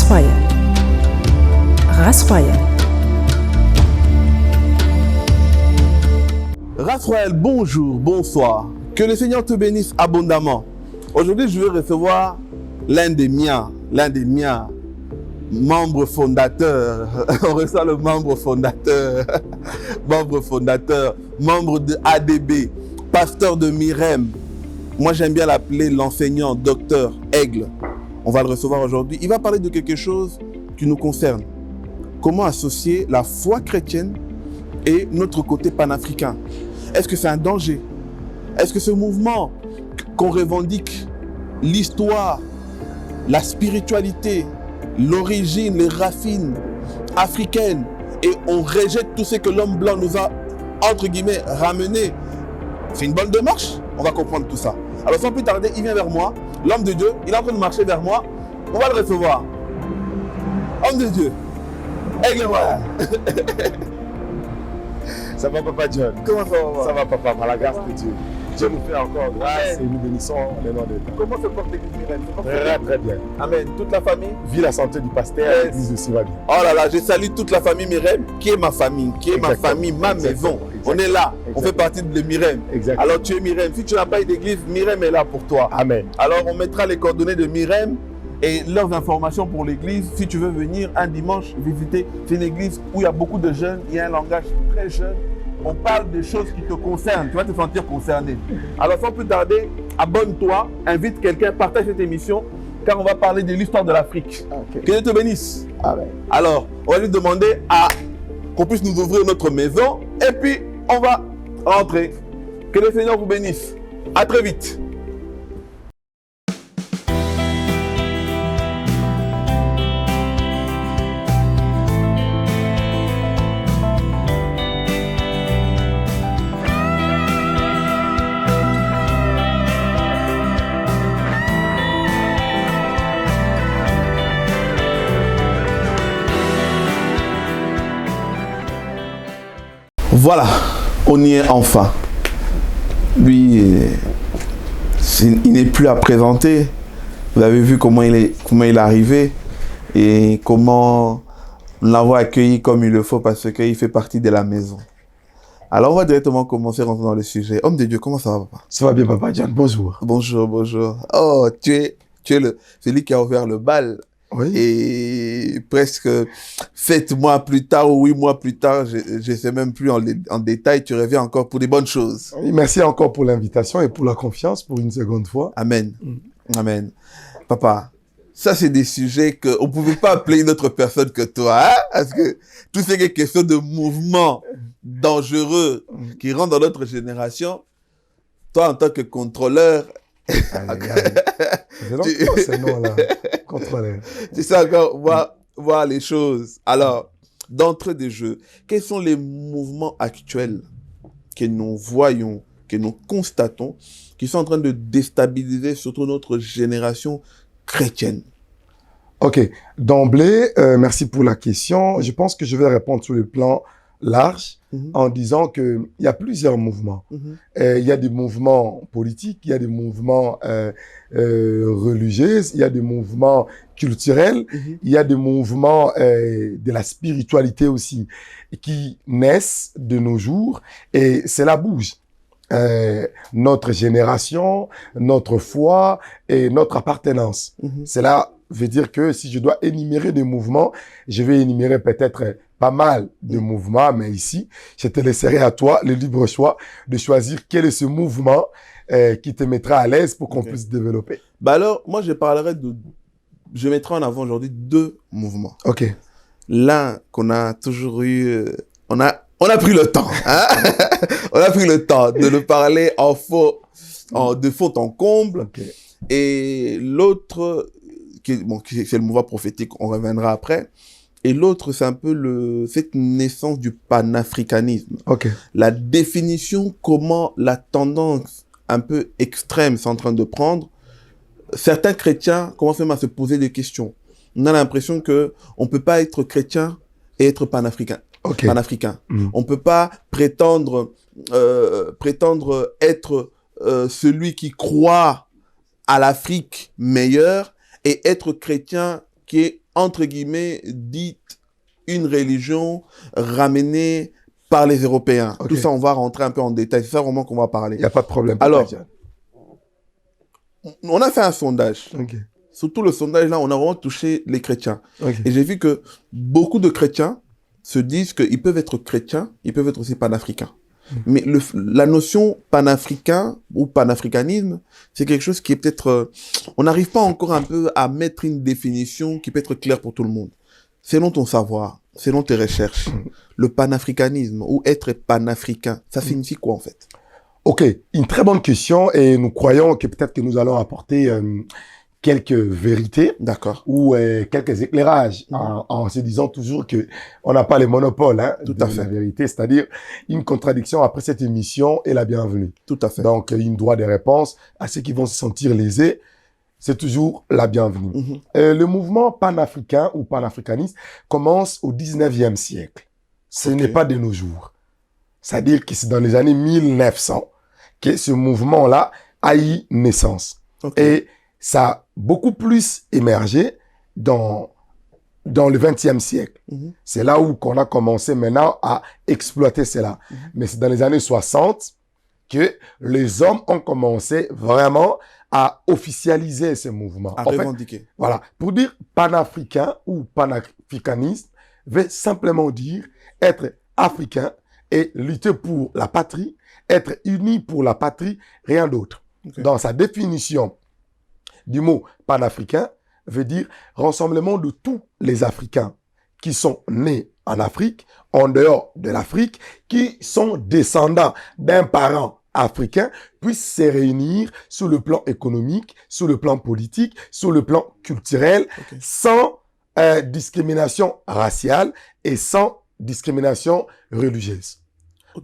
Royale. Race Royale. Race Royale, bonjour, bonsoir. Que le Seigneur te bénisse abondamment. Aujourd'hui, je veux recevoir l'un des miens, membre fondateur. On reçoit le membre fondateur, membre de ADB, pasteur de Mirem. Moi, j'aime bien l'appeler l'enseignant, docteur Aigle. On va le recevoir aujourd'hui. Il va parler de quelque chose qui nous concerne. Comment associer la foi chrétienne et notre côté panafricain? Est-ce que c'est un danger? Est-ce que ce mouvement qu'on revendique, l'histoire, la spiritualité, l'origine, les racines africaines, et on rejette tout ce que l'homme blanc nous a, entre guillemets, ramené, c'est une bonne démarche? On va comprendre tout ça. Alors sans plus tarder, il vient vers moi, l'homme de Dieu, il est en train de marcher vers moi, on va le recevoir. Homme de Dieu, Aigle Royal. Ça va, Papa John? Comment ça va? Ça va, Papa, par la grâce de Dieu. Dieu nous fait encore grâce et nous bénissons le nom de Dieu. Comment se porte l'église Mirem? Très, très bien. Amen. Toute la famille? Vie la santé du pasteur, Yes. l'église aussi va bien. Oh là là, je salue toute la famille Mirem, qui est ma famille, Exactement. ma famille, ma maison. On est là, on fait partie de Mirem. Exactement. Alors tu es Mirem. Si tu n'as pas eu d'église, Mirem est là pour toi. Amen. Alors on mettra les coordonnées de Mirem et leurs informations pour l'église. Si tu veux venir un dimanche visiter, c'est une église où il y a beaucoup de jeunes, il y a un langage très jeune. On parle des choses qui te concernent, tu vas te sentir concerné. Alors sans plus tarder, abonne-toi, invite quelqu'un, partage cette émission, car on va parler de l'histoire de l'Afrique. Okay. Que Dieu te bénisse. Amen. Alors, on va lui demander qu'on puisse nous ouvrir notre maison et puis on va rentrer. Que le Seigneur vous bénisse. À très vite. Voilà, on y est enfin. Lui, il n'est plus à présenter. Vous avez vu comment il est arrivé et comment nous l'avons accueilli comme il le faut parce qu'il fait partie de la maison. Alors, on va directement commencer à rentrer dans le sujet. Homme de Dieu, comment ça va, papa? Ça va bien, Papa John. Bonjour. Bonjour, bonjour. Oh, tu es celui qui a ouvert le bal. Oui. Et presque 7 mois plus tard ou 8 mois plus tard, je ne sais même plus en détail, tu reviens encore pour des bonnes choses. Oui, merci encore pour l'invitation et pour la confiance pour une seconde fois. Amen. Amen. Papa, ça c'est des sujets qu'on ne pouvait pas appeler une autre personne que toi, hein? Parce que tout ce qui est question de mouvements dangereux qui rentrent dans notre génération, toi en tant que contrôleur, C'est long, ce nom-là. Contrôleur. tu sais encore voir les choses. Alors, d'entrée de jeu, quels sont les mouvements actuels que nous voyons, que nous constatons, qui sont en train de déstabiliser surtout notre génération chrétienne? Ok, d'emblée, merci pour la question. Je pense que je vais répondre sur le plan large en disant qu'il y a plusieurs mouvements. Il y a des mouvements politiques, il y a des mouvements religieux, il y a des mouvements culturels, il y a des mouvements de la spiritualité aussi qui naissent de nos jours et cela bouge. Notre génération, notre foi et notre appartenance. Cela veut dire que si je dois énumérer des mouvements, je vais énumérer peut-être pas mal de mouvements, mais ici, je te laisserai à toi le libre choix de choisir quel est ce mouvement qui te mettra à l'aise pour qu'on puisse développer. Bah alors, moi, je mettrai en avant aujourd'hui 2 mouvements. Ok. L'un qu'on a toujours eu, on a pris le temps, hein? On a pris le temps de le parler de fond en comble. Okay. Et l'autre, c'est le mouvement prophétique, on reviendra après. Et l'autre, c'est un peu cette naissance du panafricanisme. Okay. La définition, comment la tendance un peu extrême c'est en train de prendre. Certains chrétiens commencent même à se poser des questions. On a l'impression qu'on ne peut pas être chrétien et être panafricain. Okay. Panafricain. On ne peut pas prétendre être celui qui croit à l'Afrique meilleure et être chrétien qui est entre guillemets, dite une religion ramenée par les Européens. Ok. Tout ça, on va rentrer un peu en détail. C'est ça vraiment qu'on va parler. Il n'y a pas de problème. Alors, on a fait un sondage. Ok. Surtout le sondage, là, on a vraiment touché les chrétiens. Ok. Et j'ai vu que beaucoup de chrétiens se disent qu'ils peuvent être chrétiens, ils peuvent être aussi panafricains. Mais la notion panafricain ou panafricanisme, c'est quelque chose qui est peut-être... on n'arrive pas encore un peu à mettre une définition qui peut être claire pour tout le monde. Selon ton savoir, selon tes recherches, le panafricanisme ou être panafricain, ça signifie quoi en fait? Ok, une très bonne question et nous croyons que peut-être que nous allons apporter quelques vérités. D'accord. Ou quelques éclairages en se disant toujours que on n'a pas les monopoles Tout de à fait. la vérité, c'est-à-dire une contradiction après cette émission est la bienvenue. Tout à fait. Donc, une droit des réponses à ceux qui vont se sentir lésés, c'est toujours la bienvenue. Le mouvement panafricain ou panafricaniste commence au 19e siècle. Ce n'est pas de nos jours. C'est-à-dire que c'est dans les années 1900 que ce mouvement-là a eu naissance. Et ça a beaucoup plus émergé dans le 20e siècle. C'est là où on a commencé maintenant à exploiter cela. Mais c'est dans les années 60 que les hommes ont commencé vraiment à officialiser ce mouvement. À revendiquer. Fait, voilà. Pour dire panafricain ou panafricanisme veut simplement dire être africain et lutter pour la patrie, être uni pour la patrie, rien d'autre. Dans sa définition du mot panafricain veut dire rassemblement de tous les Africains qui sont nés en Afrique, en dehors de l'Afrique, qui sont descendants d'un parent africain, puissent se réunir sur le plan économique, sur le plan politique, sur le plan culturel, sans discrimination raciale et sans discrimination religieuse.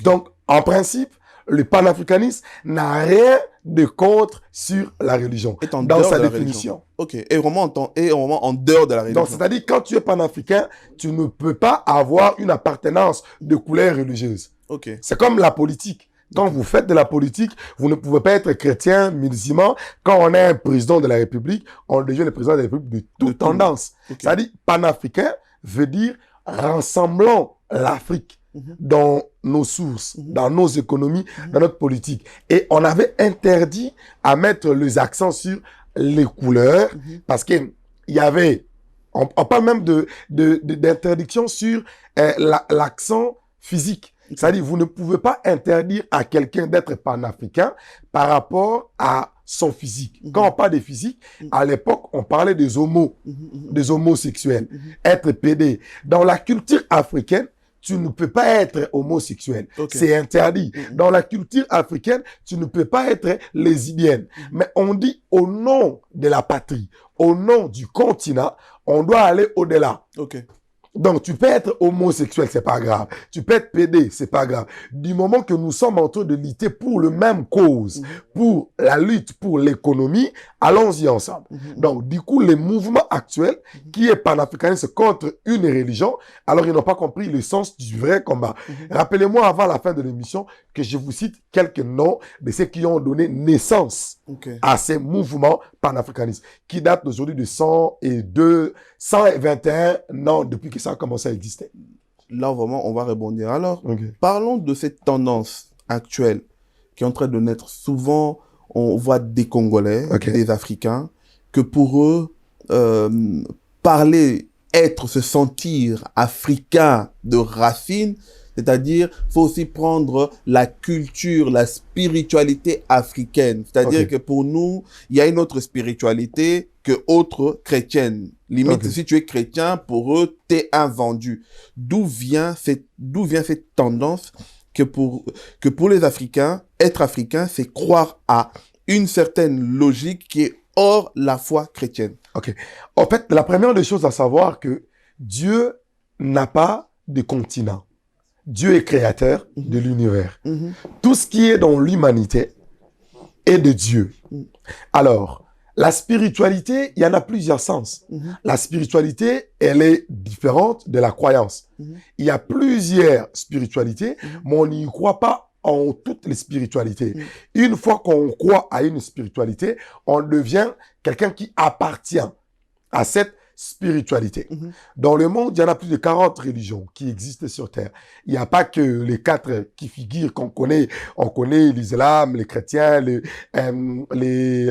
Donc, en principe, le panafricanisme n'a rien de contre sur la religion, dans sa définition. Ok, et vraiment en dehors de la religion. Donc, c'est-à-dire, quand tu es panafricain, tu ne peux pas avoir une appartenance de couleur religieuse. Ok. C'est comme la politique. Quand vous faites de la politique, vous ne pouvez pas être chrétien, musulman. Quand on est un président de la République, on devient le président de la République de toute tendance. C'est-à-dire, panafricain veut dire rassemblant l'Afrique dans nos sources, dans nos économies, dans notre politique. Et on avait interdit à mettre les accents sur les couleurs parce qu'il y avait, on parle même d'interdiction sur l'accent physique. C'est-à-dire, vous ne pouvez pas interdire à quelqu'un d'être panafricain par rapport à son physique. Quand on parle de physique, à l'époque, on parlait des des homosexuels, être pédé. Dans la culture africaine, tu ne peux pas être homosexuel. C'est interdit. Dans la culture africaine, tu ne peux pas être lesbienne. Mais on dit au nom de la patrie, au nom du continent, on doit aller au-delà. Donc, tu peux être homosexuel, c'est pas grave. Tu peux être pédé, c'est pas grave. Du moment que nous sommes en train de lutter pour le même cause, pour la lutte pour l'économie, allons-y ensemble. Donc, du coup, les mouvements actuels, qui est panafricaniste contre une religion, alors ils n'ont pas compris le sens du vrai combat. Rappelez-moi avant la fin de l'émission que je vous cite quelques noms de ceux qui ont donné naissance à ces mouvements panafricanistes, qui datent d'aujourd'hui de 121 ans depuis que ça a commencé à exister. Là, vraiment, on va rebondir. Alors, parlons de cette tendance actuelle qui est en train de naître. Souvent, on voit des Congolais, des Africains, que pour eux, parler, être, se sentir africain de racine, c'est-à-dire, il faut aussi prendre la culture, la spiritualité africaine. C'est-à-dire que pour nous, il y a une autre spiritualité que autre chrétienne. Limite, si tu es chrétien, pour eux, tu es un vendu. D'où vient cette tendance que pour les Africains, être africain, c'est croire à une certaine logique qui est hors la foi chrétienne. En fait, la première des choses à savoir que Dieu n'a pas de continent. Dieu est créateur de l'univers. Tout ce qui est dans l'humanité est de Dieu. Alors, la spiritualité, il y en a plusieurs sens. La spiritualité, elle est différente de la croyance. Il y a plusieurs spiritualités, mais on n'y croit pas en toutes les spiritualités. Une fois qu'on croit à une spiritualité, on devient quelqu'un qui appartient à cette spiritualité. Dans le monde, il y en a plus de 40 religions qui existent sur Terre. Il n'y a pas que les 4 qui figurent qu'on connaît. On connaît l'islam, les chrétiens, les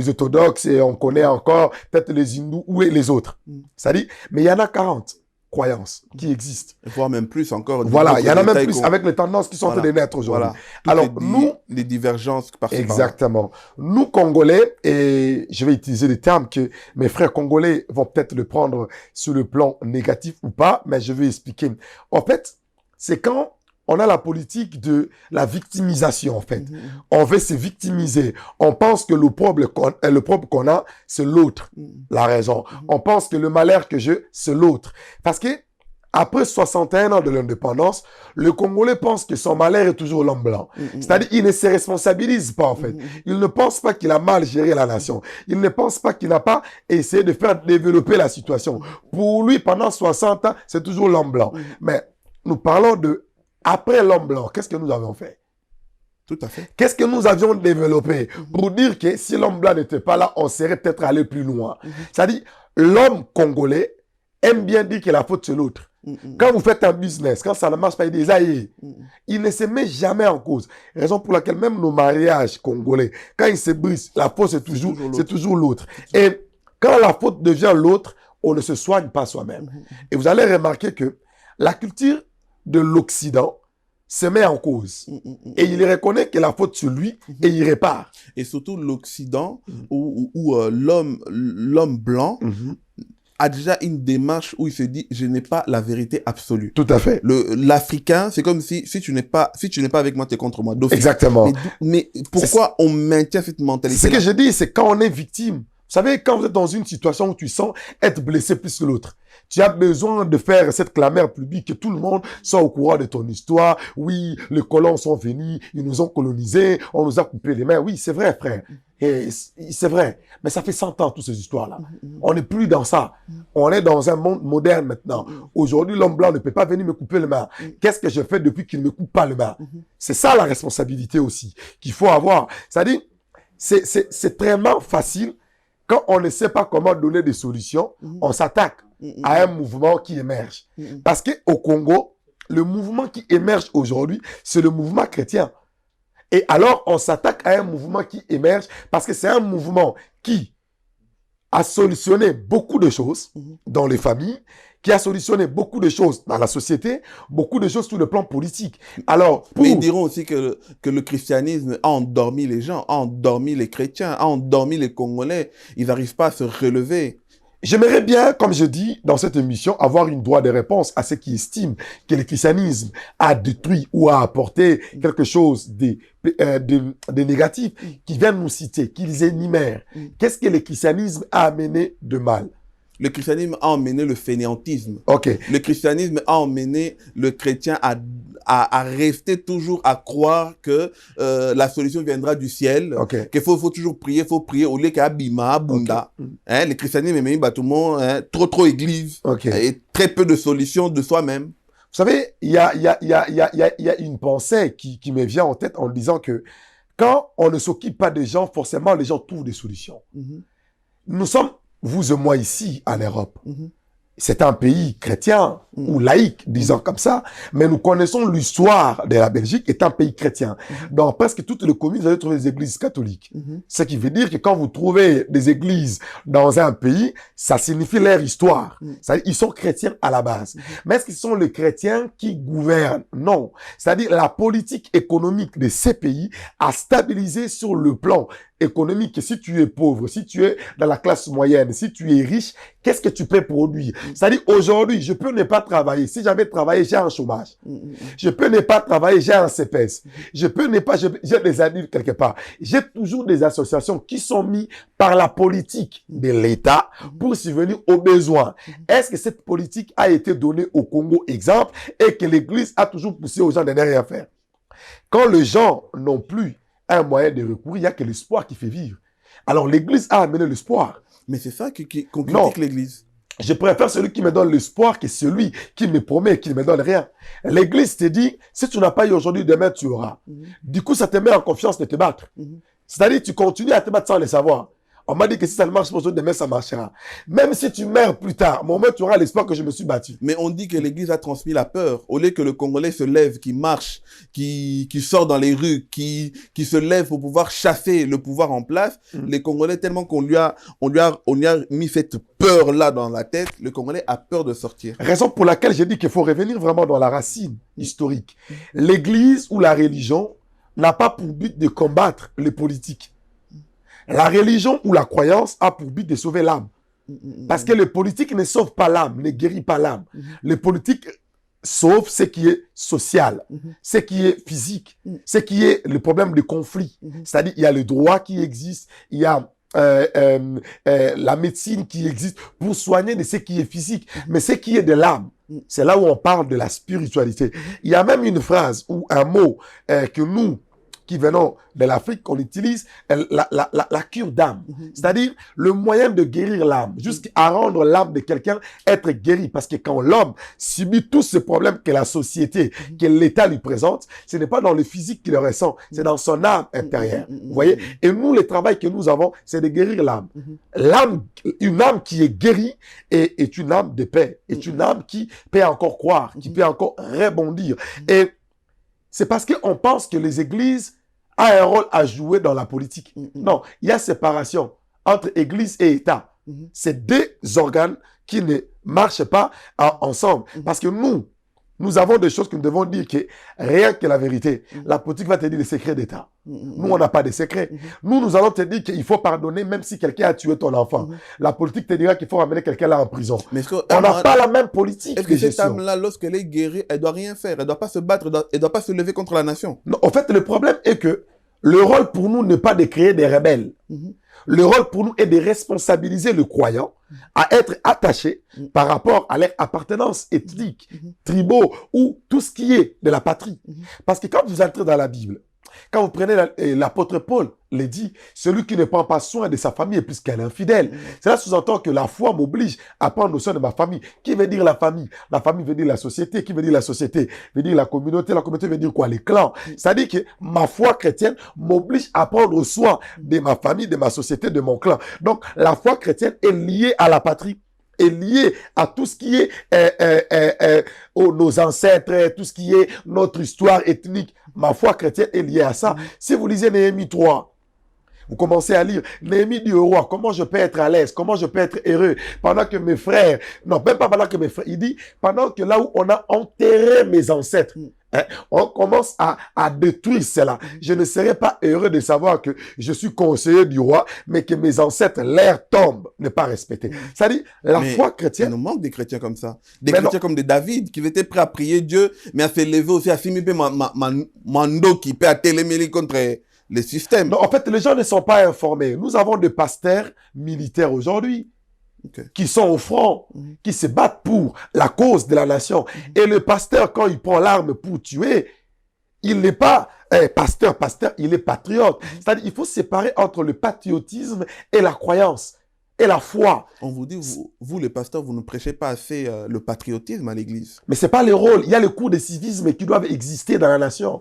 orthodoxes, et on connaît encore peut-être les hindous ou les autres. C'est-à-dire, mais il y en a 40 croyances qui existent. Voire même plus encore. Voilà, il y en a même plus avec les tendances qui sont en train de naître aujourd'hui. Voilà. Alors, nous... Les divergences par-ci, exactement. Nous, Congolais, et je vais utiliser des termes que mes frères congolais vont peut-être le prendre sur le plan négatif ou pas, mais je vais expliquer. En fait, c'est quand on a la politique de la victimisation, en fait. On veut se victimiser. On pense que le problème qu'on a, c'est l'autre, la raison. On pense que le malheur que j'ai, c'est l'autre. Parce que, après 61 ans de l'indépendance, le Congolais pense que son malheur est toujours l'homme blanc. C'est-à-dire, il ne se responsabilise pas, en fait. Il ne pense pas qu'il a mal géré la nation. Il ne pense pas qu'il n'a pas essayé de faire développer la situation. Pour lui, pendant 60 ans, c'est toujours l'homme blanc. Mais nous parlons de après l'homme blanc. Qu'est-ce que nous avons fait? Tout à fait. Qu'est-ce que nous avions développé pour dire que si l'homme blanc n'était pas là, on serait peut-être allé plus loin. C'est-à-dire, l'homme congolais aime bien dire que la faute c'est l'autre. Quand vous faites un business, quand ça ne marche pas, il dit aïe. Il ne se met jamais en cause. Raison pour laquelle même nos mariages congolais, quand ils se brisent, la faute c'est toujours l'autre. Et quand la faute devient l'autre, on ne se soigne pas soi-même. Et vous allez remarquer que la culture de l'Occident se met en cause. Et il reconnaît que la faute sur lui et il répare. Et surtout l'Occident où l'homme blanc a déjà une démarche où il se dit je n'ai pas la vérité absolue. Tout à fait. L'Africain, c'est comme si tu n'es pas avec moi, tu es contre moi. Exactement. Mais pourquoi on maintient cette mentalité? Ce que je dis, c'est quand on est victime. Vous savez, quand vous êtes dans une situation où tu sens être blessé plus que l'autre, tu as besoin de faire cette clameur publique, que tout le monde soit au courant de ton histoire. Oui, les colons sont venus, ils nous ont colonisés, on nous a coupé les mains. Oui, c'est vrai, frère. Et c'est vrai. Mais ça fait 100 ans, toutes ces histoires-là. On n'est plus dans ça. On est dans un monde moderne maintenant. Aujourd'hui, l'homme blanc ne peut pas venir me couper les mains. Qu'est-ce que je fais depuis qu'il ne me coupe pas les mains? C'est ça la responsabilité aussi qu'il faut avoir. C'est-à-dire, c'est vraiment facile. Quand on ne sait pas comment donner des solutions, on s'attaque à un mouvement qui émerge. Parce qu'au Congo, le mouvement qui émerge aujourd'hui, c'est le mouvement chrétien. Et alors, on s'attaque à un mouvement qui émerge parce que c'est un mouvement qui a solutionné beaucoup de choses dans les familles, qui a solutionné beaucoup de choses dans la société, beaucoup de choses sur le plan politique. Alors, mais ils diront aussi que le christianisme a endormi les gens, a endormi les chrétiens, a endormi les Congolais. Ils n'arrivent pas à se relever. J'aimerais bien, comme je dis dans cette émission, avoir une droit de réponse à ceux qui estiment que le christianisme a détruit ou a apporté quelque chose de négatif, qui viennent nous citer, qu'ils énumèrent. Qu'est-ce que le christianisme a amené de mal? Le christianisme a emmené le fainéantisme. Okay. Le christianisme a emmené le chrétien à rester toujours à croire que la solution viendra du ciel, okay. Qu'il faut toujours prier, au lieu qu'à Bima, Bunda. Okay. Hein, le christianisme est même tout le monde, hein, trop église, okay. Et très peu de solutions de soi-même. Vous savez, il y a une pensée qui me vient en tête en disant que quand on ne s'occupe pas des gens, forcément les gens trouvent des solutions. Nous sommes, vous et moi ici, en Europe. C'est un pays chrétien ou laïque, disons comme ça, mais nous connaissons l'histoire de la Belgique est un pays chrétien. Dans presque toutes les communes, vous allez trouver des églises catholiques. Ce qui veut dire que quand vous trouvez des églises dans un pays, ça signifie leur histoire. C'est-à-dire, ils sont chrétiens à la base. Mais est-ce qu'ils sont les chrétiens qui gouvernent? Non. C'est-à-dire, la politique économique de ces pays a stabilisé sur le plan économique. Si tu es pauvre, si tu es dans la classe moyenne, si tu es riche, qu'est-ce que tu peux produire? C'est-à-dire, aujourd'hui, je peux ne pas travailler. Si j'avais travaillé, j'ai un chômage. Je peux ne pas travailler, j'ai un CPS. Je peux ne pas, j'ai des adultes quelque part. J'ai toujours des associations qui sont mises par la politique de l'État pour subvenir aux besoins. Est-ce que cette politique a été donnée au Congo, exemple, et que l'Église a toujours poussé aux gens de ne rien faire? Quand les gens n'ont plus un moyen de recours, il n'y a que l'espoir qui fait vivre. Alors l'Église a amené l'espoir. Mais c'est ça qu'on critique l'Église. Je préfère celui qui me donne l'espoir que celui qui me promet qu'il ne me donne rien. L'Église te dit, si tu n'as pas eu aujourd'hui, demain tu auras. Du coup, ça te met en confiance de te battre. C'est-à-dire, tu continues à te battre sans le savoir. On m'a dit que si ça ne marche pas aujourd'hui, demain ça marchera. Même si tu meurs plus tard, au moins tu auras l'espoir que je me suis battu. Mais on dit que l'Église a transmis la peur. Au lieu que le Congolais se lève, qui marche, qui sort dans les rues, qui se lève pour pouvoir chasser le pouvoir en place, les Congolais, tellement qu'on lui a mis cette peur-là dans la tête, le Congolais a peur de sortir. Raison pour laquelle j'ai dit qu'il faut revenir vraiment dans la racine historique. L'Église ou la religion n'a pas pour but de combattre les politiques. La religion ou la croyance a pour but de sauver l'âme. Parce que le politique ne sauve pas l'âme, ne guérit pas l'âme. Le politique sauve ce qui est social, ce qui est physique, ce qui est le problème de conflit. C'est-à-dire, il y a le droit qui existe, il y a la médecine qui existe pour soigner de ce qui est physique, mais ce qui est de l'âme. C'est là où on parle de la spiritualité. Il y a même une phrase ou un mot que nous, qui venons de l'Afrique, on utilise la cure d'âme. C'est-à-dire le moyen de guérir l'âme, jusqu'à rendre l'âme de quelqu'un être guéri. Parce que quand l'homme subit tous ces problèmes que la société, que l'État lui présente, ce n'est pas dans le physique qu'il le ressent, c'est dans son âme intérieure. Vous voyez? Et nous, le travail que nous avons, c'est de guérir l'âme. L'âme, une âme qui est guérie est une âme de paix, est une âme qui peut encore croire, qui peut encore rebondir. Et c'est parce qu'on pense que les églises ont un rôle à jouer dans la politique. Non, il y a séparation entre église et État. C'est deux organes qui ne marchent pas ensemble. Parce que nous avons des choses que nous devons dire que rien que la vérité. La politique va te dire les secrets d'État. Nous, on n'a pas de secrets. Nous allons te dire qu'il faut pardonner même si quelqu'un a tué ton enfant. La politique te dira qu'il faut ramener quelqu'un là en prison. Mais on n'a pas la même politique. Est-ce que cette âme-là, lorsqu'elle est guérie, elle doit rien faire? Elle doit pas se battre, elle doit pas se lever contre la nation? Non, en fait, le problème est que le rôle pour nous n'est pas de créer des rebelles. Le rôle pour nous est de responsabiliser le croyant à être attaché par rapport à leur appartenance ethnique, tribaux ou tout ce qui est de la patrie. Parce que quand vous entrez dans la Bible, quand vous prenez l'apôtre Paul, le dit, celui qui ne prend pas soin de sa famille est plus qu'un infidèle. Cela sous-entend que la foi m'oblige à prendre soin de ma famille. Qui veut dire la famille? La famille veut dire la société. Qui veut dire la société? Veut dire la communauté. La communauté veut dire quoi? Les clans. C'est-à-dire que ma foi chrétienne m'oblige à prendre soin de ma famille, de ma société, de mon clan. Donc, la foi chrétienne est liée à la patrie, est lié à tout ce qui est nos ancêtres, tout ce qui est notre histoire ethnique. Ma foi chrétienne est liée à ça. Si vous lisez Néhémie 3, vous commencez à lire, Néhémie dit au roi, comment je peux être à l'aise, comment je peux être heureux, pendant que mes frères, non, même pas pendant que mes frères, il dit, pendant que là où on a enterré mes ancêtres, on commence à détruire cela. Je ne serais pas heureux de savoir que je suis conseiller du roi, mais que mes ancêtres, l'air tombe, ne pas respecter. C'est-à-dire, la foi chrétienne... Il nous manque des chrétiens comme ça. Des chrétiens comme des David, qui étaient prêts à prier Dieu, mais à se lever aussi, à s'imiter mando qui peut atteler contre les systèmes. Non, en fait, les gens ne sont pas informés. Nous avons des pasteurs militaires aujourd'hui, qui sont au front, qui se battent pour la cause de la nation. Et le pasteur, quand il prend l'arme pour tuer, il n'est pas pasteur, il est patriote. C'est-à-dire, il faut séparer entre le patriotisme et la croyance, et la foi. On vous dit, vous les pasteurs, vous ne prêchez pas assez le patriotisme à l'église. Mais c'est pas le rôle. Il y a le cours de civisme qui doivent exister dans la nation.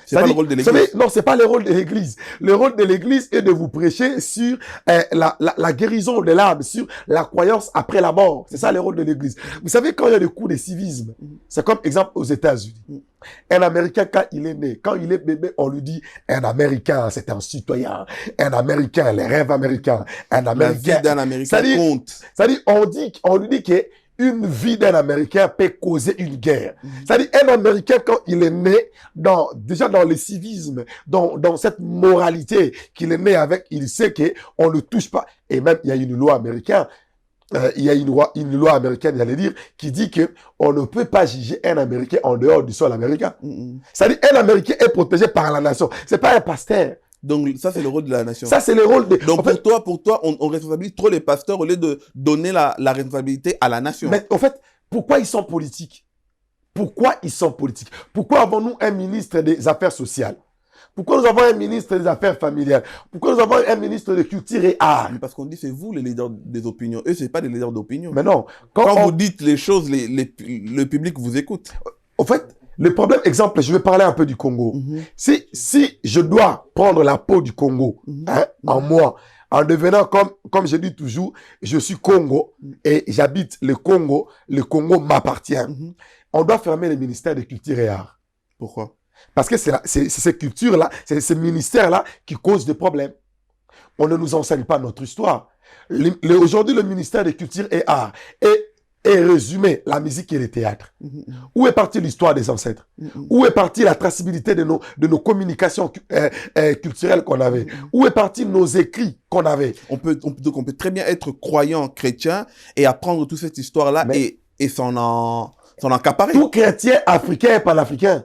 C'est pas le rôle de l'église. Non, c'est pas le rôle de l'église. Le rôle de l'église est de vous prêcher sur la guérison de l'âme, sur la croyance après la mort. C'est ça le rôle de l'église. Vous savez, quand il y a des cours de civisme, c'est comme exemple aux États-Unis. Un Américain, quand il est né, quand il est bébé, on lui dit un Américain, c'est un citoyen. Un Américain, les rêves américains. Un Américain. La vie d'un Américain compte. C'est-à-dire, on lui dit que une vie d'un Américain peut causer une guerre. C'est-à-dire, un Américain, quand il est né, déjà dans le civisme, dans cette moralité qu'il est né avec, il sait qu'on ne touche pas. Et même, il y a une loi américaine, j'allais dire, qui dit que on ne peut pas juger un Américain en dehors du sol américain. C'est-à-dire, un Américain est protégé par la nation. C'est pas un pasteur. Donc, ça, c'est le rôle de la nation. Ça, c'est le rôle de... Donc, pour toi, on responsabilise trop les pasteurs au lieu de donner la responsabilité à la nation. Mais en fait, pourquoi ils sont politiques? Pourquoi ils sont politiques? Pourquoi avons-nous un ministre des Affaires sociales? Pourquoi nous avons un ministre des Affaires familiales? Pourquoi nous avons un ministre de Culture et Art? Parce qu'on dit c'est vous les leaders des opinions. Eux, c'est pas des leaders d'opinion. Mais non. Quand vous dites les choses, le public vous écoute. En fait, le problème, exemple, je vais parler un peu du Congo. Si je dois prendre la peau du Congo en moi, en devenant, comme je dis toujours, je suis Congo et j'habite le Congo m'appartient. On doit fermer le ministère de Culture et Arts. Pourquoi? Parce que c'est ces cultures-là, c'est ces ministères-là qui causent des problèmes. On ne nous enseigne pas notre histoire. Aujourd'hui, le ministère de Culture et Arts est résumé la musique et le théâtre. Où est partie l'histoire des ancêtres? Où est partie la traçabilité de nos communications culturelles qu'on avait? Où est partie nos écrits qu'on avait? Donc on peut très bien être croyant chrétien et apprendre toute cette histoire-là et s'en accaparer. Tout chrétien africain est panafricain.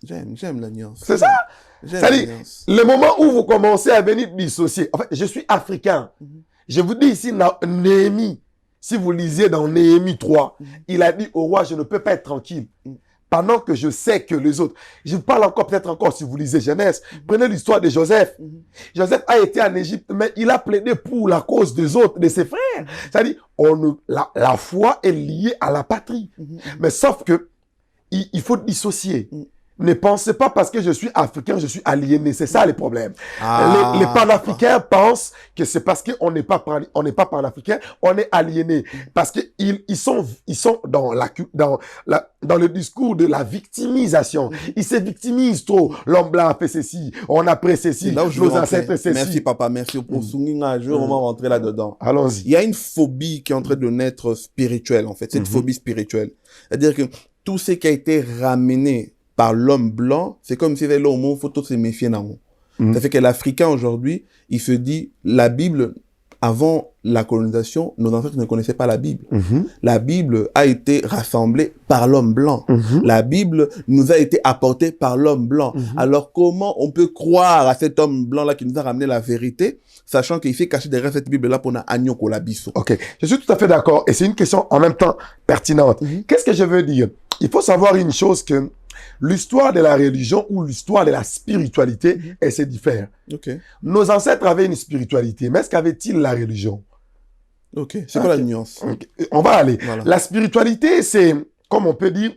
J'aime la nuance. C'est ça? C'est-à-dire, le moment où vous commencez à venir dissocier, en fait, je suis africain. Je vous dis ici, Néhémie, si vous lisiez dans Néhémie 3, il a dit au roi, je ne peux pas être tranquille. Pendant que je sais que les autres, je vous parle peut-être encore si vous lisez Genèse, prenez l'histoire de Joseph. Joseph a été en Égypte, mais il a plaidé pour la cause des autres, de ses frères. C'est-à-dire, la foi est liée à la patrie. Mais sauf que, il faut dissocier. Ne pensez pas parce que je suis africain, je suis aliéné. C'est ça le problème. Les panafricains pensent que c'est parce qu'on n'est pas panafricain, on est aliéné. Parce qu'ils sont dans le discours de la victimisation. Ils se victimisent trop. L'homme blanc a fait ceci, on a pris ceci, nos ancêtres ceci. Merci papa, merci pour souligner un jour, on va rentrer là-dedans. Allons-y. Il y a une phobie qui est en train de naître spirituelle, en fait. C'est une phobie spirituelle. C'est-à-dire que tout ce qui a été ramené par l'homme blanc, c'est comme si l'homme, il faut tous se méfier d'en. Ça fait que l'Africain aujourd'hui, il se dit, la Bible, avant la colonisation, nos ancêtres ne connaissaient pas la Bible. La Bible a été rassemblée par l'homme blanc. La Bible nous a été apportée par l'homme blanc. Alors comment on peut croire à cet homme blanc-là qui nous a ramené la vérité, sachant qu'il fait cacher derrière cette Bible-là pour un agneau qu'on l'abisso. Ok, je suis tout à fait d'accord. Et c'est une question en même temps pertinente. Qu'est-ce que je veux dire? Il faut savoir une chose que l'histoire de la religion ou l'histoire de la spiritualité, elle se diffère. Nos ancêtres avaient une spiritualité, mais est-ce qu'avait-il la religion? C'est quoi la nuance? On va aller. Voilà. La spiritualité, c'est, comme on peut dire,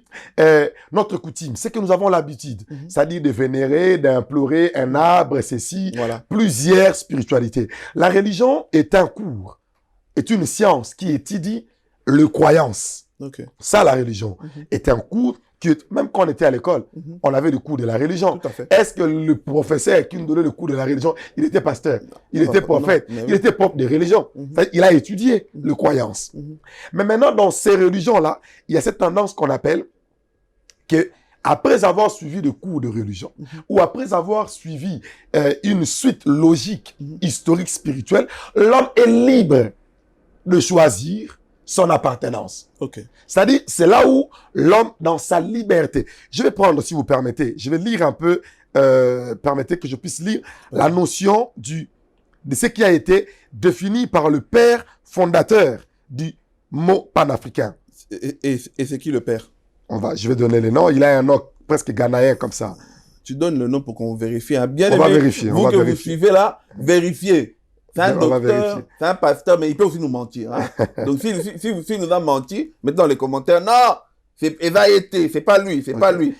notre coutume. C'est que nous avons l'habitude, c'est-à-dire de vénérer, d'implorer un arbre, ceci, plusieurs spiritualités. La religion est un cours, est une science qui étudie les croyances. Ça, la religion est un cours que, même quand on était à l'école, on avait le cours de la religion. Est-ce que le professeur qui nous donnait le cours de la religion, il était pasteur, il était prophète, il était prof de religion. Il a étudié les croyances. Mais maintenant, dans ces religions-là, il y a cette tendance qu'on appelle que, après avoir suivi le cours de religion, ou après avoir suivi une suite logique, historique, spirituelle, l'homme est libre de choisir son appartenance. C'est-à-dire, c'est là où l'homme, dans sa liberté. Je vais prendre, si vous permettez, je vais lire un peu, permettez que je puisse lire la notion de ce qui a été défini par le père fondateur du mot panafricain. Et c'est qui le père? Je vais donner les noms. Il a un nom presque ghanéen comme ça. Tu donnes le nom pour qu'on vérifie. Hein. Bien on aimé, va vérifier. Vous vous suivez là, vérifiez. C'est un docteur, c'est un pasteur, mais il peut aussi nous mentir. Hein. Donc, s'il nous a menti, mettez dans les commentaires, non, il va été, c'est pas lui, c'est pas lui.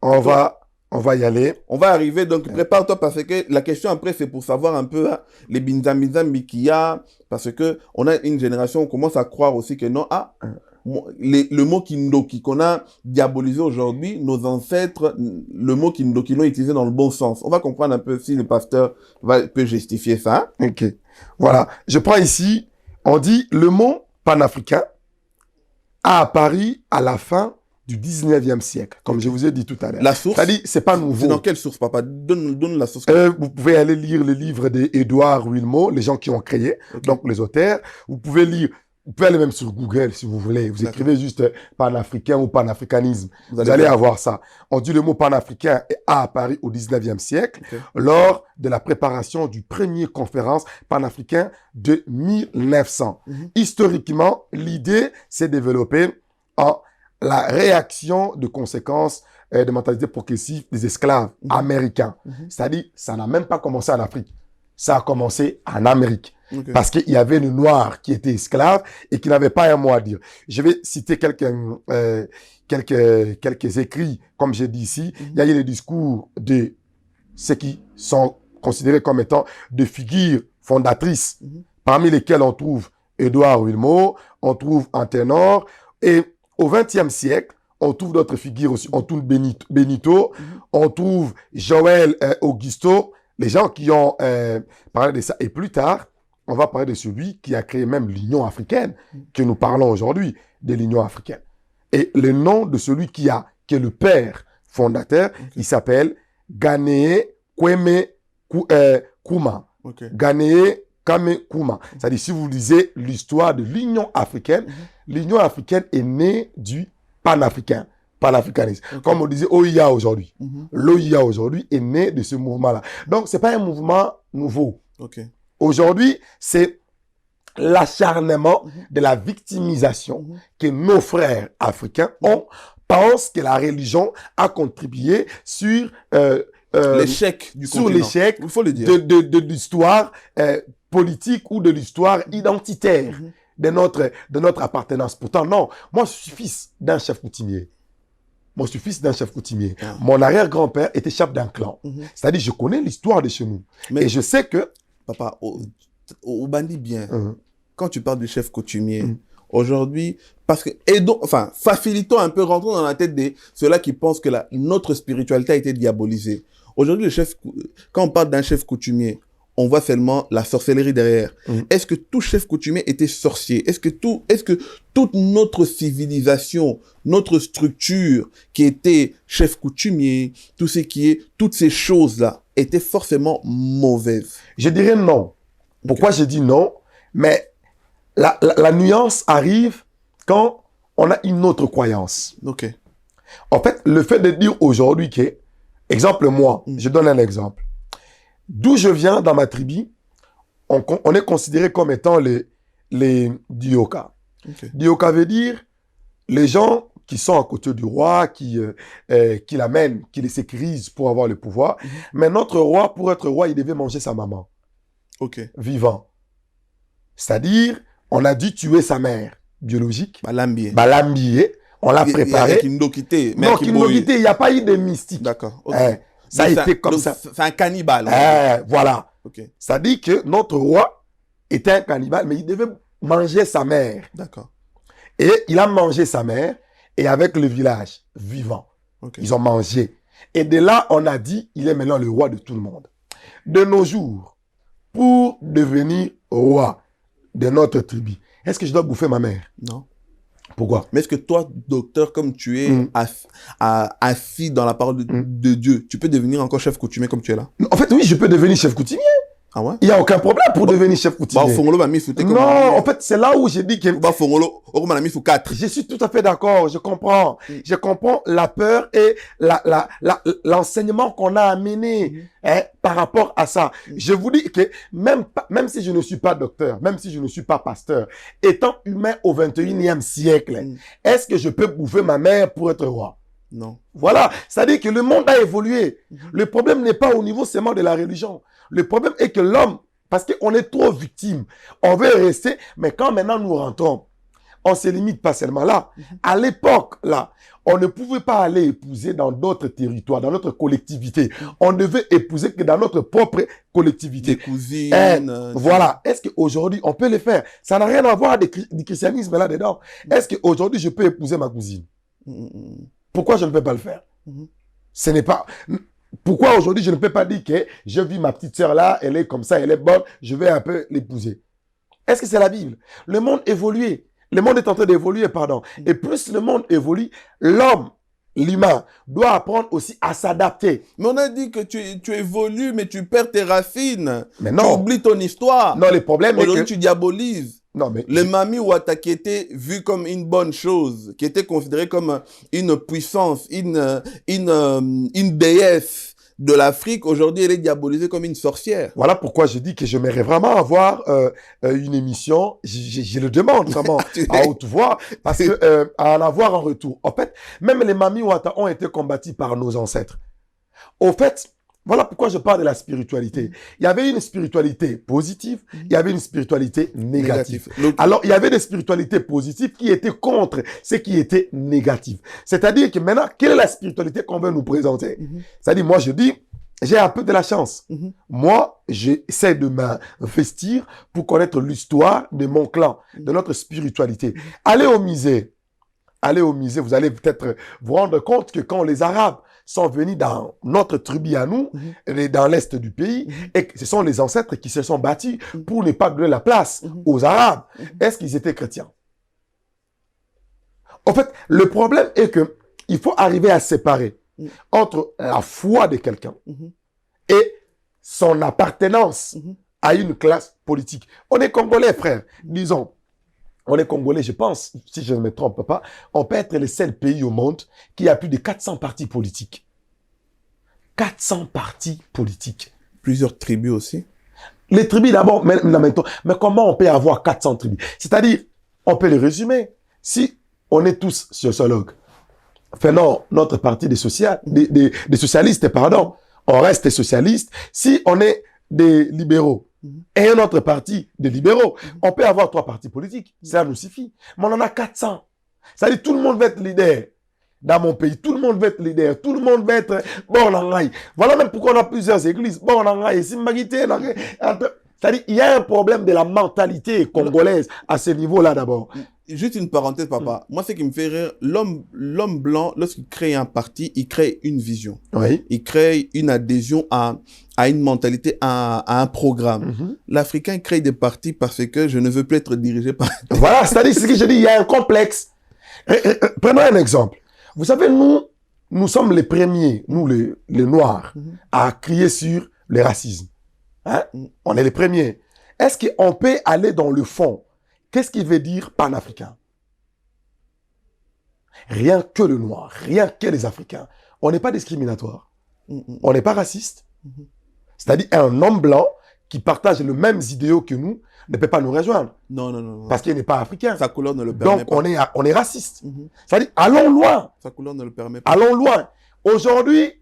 On va y aller. On va arriver, donc prépare-toi parce que la question après, c'est pour savoir un peu hein, les binzamizambi qu'il y a, parce que on a une génération, on commence à croire aussi que non, le mot kindoki qu'on a diabolisé aujourd'hui, nos ancêtres, le mot kindoki l'ont utilisé dans le bon sens. On va comprendre un peu si le pasteur peut justifier ça. Ok. Voilà. Je prends ici, on dit le mot panafricain a apparu à la fin du 19e siècle, comme je vous ai dit tout à l'heure. La source? C'est-à-dire, c'est pas nouveau. C'est dans quelle source, papa? Donne la source. Vous pouvez aller lire le livre d'Édouard Wilmot, les gens qui ont créé, donc les auteurs. Vous pouvez aller même sur Google si vous voulez. Vous écrivez juste panafricain ou panafricanisme. Vous allez avoir ça. On dit le mot panafricain a apparu au 19e siècle lors de la préparation du premier conférence panafricain de 1900. Historiquement, l'idée s'est développée en la réaction de conséquences de mentalité progressive des esclaves américains. C'est-à-dire, ça n'a même pas commencé en Afrique. Ça a commencé en Amérique. Parce qu'il y avait le noir qui était esclave et qui n'avait pas un mot à dire. Je vais citer quelques écrits, comme j'ai dit ici. Il y a eu les discours de ceux qui sont considérés comme étant des figures fondatrices, parmi lesquelles on trouve Édouard Wilmot, on trouve Antenor, et au XXe siècle, on trouve d'autres figures aussi. On trouve Benito, on trouve Joël Augusto, les gens qui ont parlé de ça. Et plus tard, on va parler de celui qui a créé même l'Union africaine, que nous parlons aujourd'hui, de l'Union africaine. Et le nom de celui qui est le père fondateur, il s'appelle Ghaneye Kwame Nkrumah. Ghaneye Kwame Nkrumah. C'est-à-dire, si vous lisez l'histoire de l'Union africaine, l'Union africaine est née du panafricanisme. Comme on disait OIA aujourd'hui. L'OIA aujourd'hui est né de ce mouvement-là. Donc, ce n'est pas un mouvement nouveau. Aujourd'hui, c'est l'acharnement de la victimisation que nos frères africains pensent que la religion a contribué sur l'échec du continent. Sur l'échec de l'histoire politique ou de l'histoire identitaire de notre appartenance. Pourtant, non. Moi, je suis fils d'un chef coutumier. Mon arrière-grand-père était chef d'un clan. C'est-à-dire, je connais l'histoire de chez nous. Et je sais que... Papa, au bandit bien, quand tu parles du chef coutumier, aujourd'hui, parce que, facilitons un peu, rentrons dans la tête de ceux-là qui pensent que notre spiritualité a été diabolisée. Aujourd'hui, quand on parle d'un chef coutumier, on voit seulement la sorcellerie derrière. Est-ce que tout chef coutumier était sorcier? Est-ce que toute notre civilisation, notre structure qui était chef coutumier, toutes ces choses-là étaient forcément mauvaises? Je dirais non. Pourquoi je dis non? Mais la nuance arrive quand on a une autre croyance. En fait, le fait de dire aujourd'hui que, exemple moi, je donne un exemple. D'où je viens dans ma tribu, on est considéré comme étant les Dioka. Dioka veut dire les gens qui sont à côté du roi, qui l'amènent, qui les sécurisent pour avoir le pouvoir. Mais notre roi, pour être roi, il devait manger sa maman. Vivant. C'est-à-dire, on a dû tuer sa mère biologique. Balambie. On l'a préparé. Non, Kindokité, il n'y a pas eu de mystique. D'accord. Ça a été comme ça. C'est un cannibale. Voilà. Ça dit que notre roi était un cannibale, mais il devait manger sa mère. D'accord. Et il a mangé sa mère, et avec le village vivant, ils ont mangé. Et de là, on a dit, il est maintenant le roi de tout le monde. De nos jours, pour devenir roi de notre tribu, est-ce que je dois bouffer ma mère? Non. Pourquoi? Mais est-ce que toi, docteur, comme tu es assis dans la parole de Dieu, tu peux devenir encore chef coutumier comme tu es là? En fait, oui, je peux devenir chef coutumier. Ah ouais? Il n'y a aucun problème pour devenir chef coutumier. Non, en fait, c'est là où j'ai dit que... Je suis tout à fait d'accord, je comprends. Je comprends la peur et l'enseignement qu'on a amené par rapport à ça. Je vous dis que même si je ne suis pas docteur, même si je ne suis pas pasteur, étant humain au 21e siècle, est-ce que je peux bouffer ma mère pour être roi? Non. Voilà, c'est-à-dire que le monde a évolué. Le problème n'est pas au niveau seulement de la religion. Le problème est que l'homme, parce qu'on est trop victime, on veut rester, mais quand maintenant nous rentrons, on ne se limite pas seulement là. À l'époque, là, on ne pouvait pas aller épouser dans d'autres territoires, dans notre collectivité. On devait épouser que dans notre propre collectivité. Des cousines. Voilà. Est-ce qu'aujourd'hui, on peut le faire? Ça n'a rien à voir du christianisme là-dedans. Est-ce qu'aujourd'hui, je peux épouser ma cousine? Pourquoi je ne peux pas le faire? Ce n'est pas... Pourquoi aujourd'hui je ne peux pas dire que je vis ma petite sœur là, elle est comme ça, elle est bonne, je vais un peu l'épouser? Est-ce que c'est la Bible? Le monde évolue. Le monde est en train d'évoluer, pardon. Et plus le monde évolue, l'homme, l'humain, doit apprendre aussi à s'adapter. Mais on a dit que tu évolues, mais tu perds tes racines. Mais non. Tu oublies ton histoire. Non, le problème est que... Aujourd'hui, tu diabolises. Non, mais... Le Mami Wata qui était vu comme une bonne chose, qui était considéré comme une puissance, une déesse de l'Afrique, aujourd'hui, elle est diabolisée comme une sorcière. Voilà pourquoi je dis que j'aimerais vraiment avoir une émission, je le demande vraiment, à haute voix, parce que à en avoir en retour. En fait, même les Mami Wata ont été combattus par nos ancêtres. Au fait, voilà pourquoi je parle de la spiritualité. Il y avait une spiritualité positive, il y avait une spiritualité négative. Alors, il y avait des spiritualités positives qui étaient contre ce qui était négatif. C'est-à-dire que maintenant, quelle est la spiritualité qu'on veut nous présenter? C'est-à-dire, moi, je dis, j'ai un peu de la chance. Moi, j'essaie de m'investir pour connaître l'histoire de mon clan, de notre spiritualité. Allez au musée, vous allez peut-être vous rendre compte que quand les Arabes sont venus dans notre tribu à nous, dans l'est du pays, et que ce sont les ancêtres qui se sont battus pour ne pas donner la place aux Arabes. Est-ce qu'ils étaient chrétiens? En fait, le problème est que il faut arriver à séparer entre la foi de quelqu'un et son appartenance à une classe politique. On est Congolais, frère. Disons, on est Congolais, je pense, si je ne me trompe pas, on peut être le seul pays au monde qui a plus de 400 partis politiques. 400 partis politiques. Plusieurs tribus aussi. Les tribus d'abord, mais comment on peut avoir 400 tribus? C'est-à-dire, on peut le résumer. Si on est tous sociologues, faisons notre parti des socialistes, pardon, on reste socialiste. Si on est des libéraux et un autre parti des libéraux, on peut avoir 3 partis politiques. Ça nous suffit. Mais on en a 400. C'est-à-dire tout le monde va être leader dans mon pays. Tout le monde va être leader. Tout le monde va être Bornangaï. Voilà même pourquoi on a plusieurs églises. Bornangaï, Simbagité. C'est-à-dire il y a un problème de la mentalité congolaise à ce niveau-là d'abord. Juste une parenthèse, papa. Moi, ce qui me fait rire, l'homme blanc, lorsqu'il crée un parti, il crée une vision. Oui. Il crée une adhésion à une mentalité, à un programme. L'Africain crée des partis parce que je ne veux plus être dirigé par... Voilà, c'est-à-dire ce que je dis, il y a un complexe. Prenons un exemple. Vous savez, nous sommes les premiers, nous les Noirs, à crier sur le racisme. Hein? On est les premiers. Est-ce qu'on peut aller dans le fond? Qu'est-ce qui veut dire panafricain? Rien que le noir, rien que les Africains. On n'est pas discriminatoire. On n'est pas raciste. C'est-à-dire un homme blanc qui partage les mêmes idéaux que nous ne peut pas nous rejoindre. Non. Parce qu'il n'est pas africain. Sa couleur ne le permet pas. Donc on est raciste. C'est-à-dire allons loin. Sa couleur ne le permet pas. Allons loin. Aujourd'hui,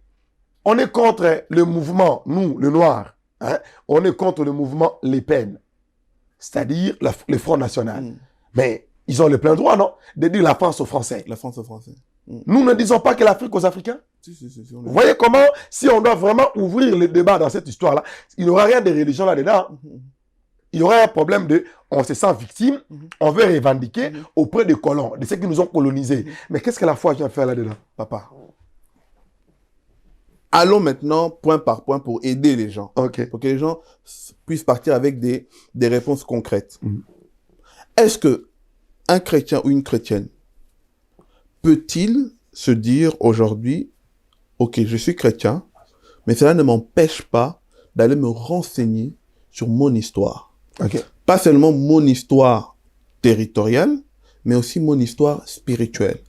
on est contre le mouvement, nous, le noir. Hein? On est contre le mouvement Le Pen. C'est-à-dire le Front National. Mais ils ont le plein droit, non? De dire la France aux Français. La France aux Français. Nous ne disons pas que l'Afrique aux Africains. Si, Vous voyez comment, si on doit vraiment ouvrir le débat dans cette histoire-là, il n'y aura rien de religion là-dedans. Il y aura un problème de, on se sent victime, on veut revendiquer auprès des colons, de ceux qui nous ont colonisés. Mais qu'est-ce que la foi vient faire là-dedans? Papa. Allons maintenant point par point pour aider les gens. Okay. Pour que les gens puissent partir avec des réponses concrètes. Est-ce que un chrétien ou une chrétienne peut-il se dire aujourd'hui, ok, je suis chrétien, mais cela ne m'empêche pas d'aller me renseigner sur mon histoire. Okay. Pas seulement mon histoire territoriale, mais aussi mon histoire spirituelle.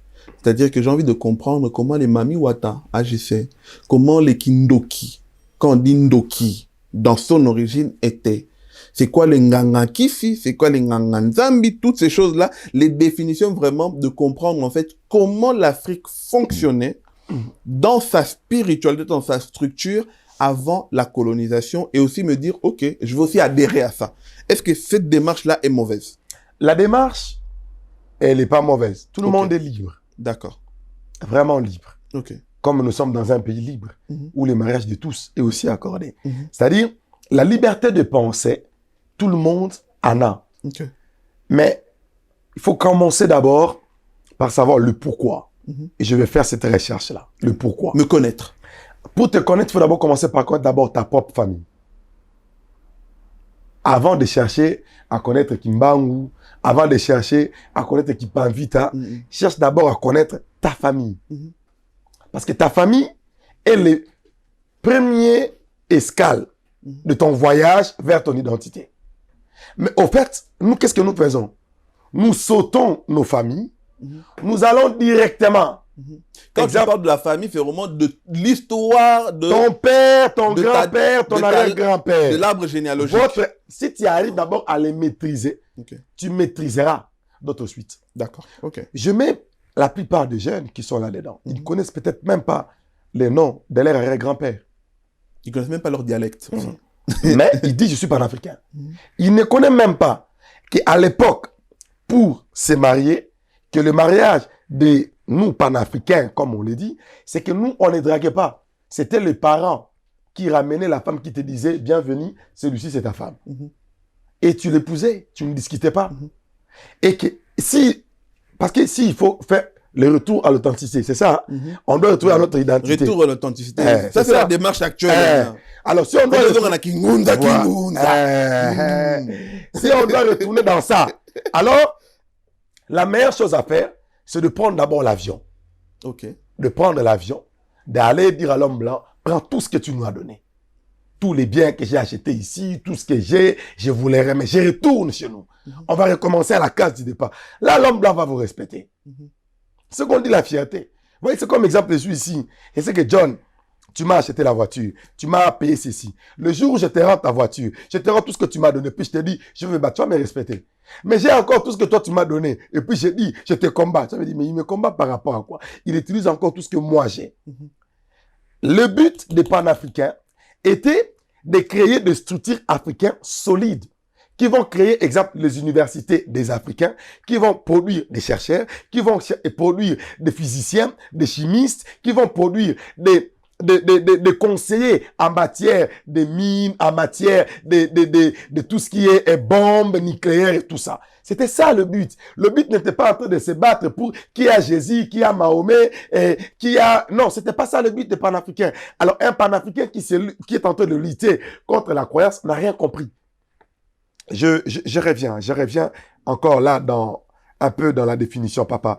C'est-à-dire que j'ai envie de comprendre comment les Mami Wata agissaient, comment les Kindoki, quand on dit Ndoki, dans son origine étaient. C'est quoi les Nganga Kifi, c'est quoi les Nganga Nzambi, toutes ces choses-là, les définitions vraiment de comprendre en fait comment l'Afrique fonctionnait dans sa spiritualité, dans sa structure avant la colonisation et aussi me dire, ok, je veux aussi adhérer à ça. Est-ce que cette démarche-là est mauvaise? La démarche, elle n'est pas mauvaise. Tout le monde est libre. D'accord. Vraiment libre. Ok. Comme nous sommes dans un pays libre, où le mariage de tous est aussi accordé. C'est-à-dire, la liberté de penser, tout le monde en a. Okay. Mais il faut commencer d'abord par savoir le pourquoi. Et je vais faire cette recherche-là. Le pourquoi. Me connaître. Pour te connaître, il faut d'abord commencer par connaître d'abord ta propre famille. Avant de chercher à connaître Kimbangu, avant de chercher à connaître Kipanvita, cherche d'abord à connaître ta famille. Parce que ta famille est le premier escale de ton voyage vers ton identité. Mais au fait, nous, qu'est-ce que nous faisons? Nous sautons nos familles, nous allons directement. Quand tu parles de la famille, c'est vraiment de l'histoire de... Ton père, ton grand-père, ton arrière-grand-père. De l'arbre généalogique. Si tu arrives d'abord à les maîtriser, tu maîtriseras d'autres suites. D'accord, ok. Je mets la plupart des jeunes qui sont là-dedans. Ils ne connaissent peut-être même pas les noms de leur arrière-grand-père. Ils ne connaissent même pas leur dialecte. Mais ils disent, je suis panafricain. Ils ne connaissent même pas qu'à l'époque, pour se marier, que le mariage de nous, panafricains, comme on le dit, c'est que nous, on ne draguait pas. C'était les parents qui ramenait la femme qui te disait « Bienvenue, celui-ci, c'est ta femme. Et tu l'épousais, tu ne discutais pas. Et que parce que s'il faut faire le retour à l'authenticité, c'est ça, on doit retrouver à notre identité. Retour à l'authenticité. Ça, c'est la démarche actuelle. Alors, si on doit si on doit retourner dans ça, alors, la meilleure chose à faire, c'est de prendre d'abord l'avion. De prendre l'avion, d'aller dire à l'homme blanc, prends tout ce que tu nous as donné. Tous les biens que j'ai achetés ici, tout ce que j'ai, je vous les remets. Je retourne chez nous. On va recommencer à la case du départ. Là, l'homme blanc va vous respecter. Ce qu'on dit la fierté. Vous voyez, c'est comme exemple, je suis ici. Et c'est que John, tu m'as acheté la voiture. Tu m'as payé ceci. Le jour où je te rends ta voiture, je te rends tout ce que tu m'as donné. Puis je te dis, je veux battre. Tu vas me respecter. Mais j'ai encore tout ce que toi tu m'as donné. Et puis je dis, je te combats. Tu vas me dire, mais il me combat par rapport à quoi? Il utilise encore tout ce que moi j'ai. Le but des panafricains était de créer des structures africaines solides qui vont créer, exemple, les universités des Africains, qui vont produire des chercheurs, qui vont produire des physiciens, des chimistes, qui vont produire des conseillers en matière de mines, en matière de tout ce qui est bombes nucléaires et tout ça. C'était ça le but. Le but n'était pas en train de se battre pour qui a Jésus, qui a Mahomet, qui a... Non, c'était pas ça le but des panafricains. Alors, un panafricain qui est en train de lutter contre la croyance n'a rien compris. Je reviens encore là un peu dans la définition, papa.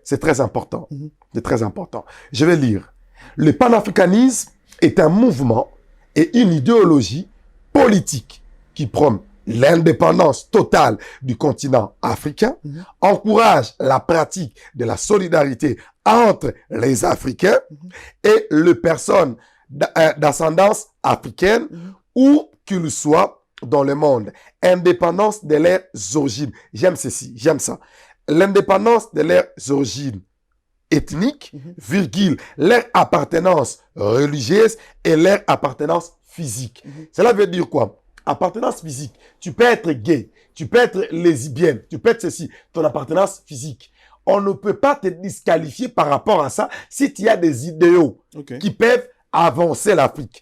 C'est très important. C'est très important. Je vais lire. Le panafricanisme est un mouvement et une idéologie politique qui prône l'indépendance totale du continent africain, encourage la pratique de la solidarité entre les Africains et les personnes d'ascendance africaine, où qu'ils soient dans le monde. Indépendance de leurs origines. J'aime ceci, j'aime ça. L'indépendance de leurs origines ethniques, virgule, leur appartenance religieuse et leur appartenance physique. Cela veut dire quoi? Appartenance physique. Tu peux être gay, tu peux être lesbienne, tu peux être ceci, ton appartenance physique. On ne peut pas te disqualifier par rapport à ça si tu as des idéaux qui peuvent avancer l'Afrique.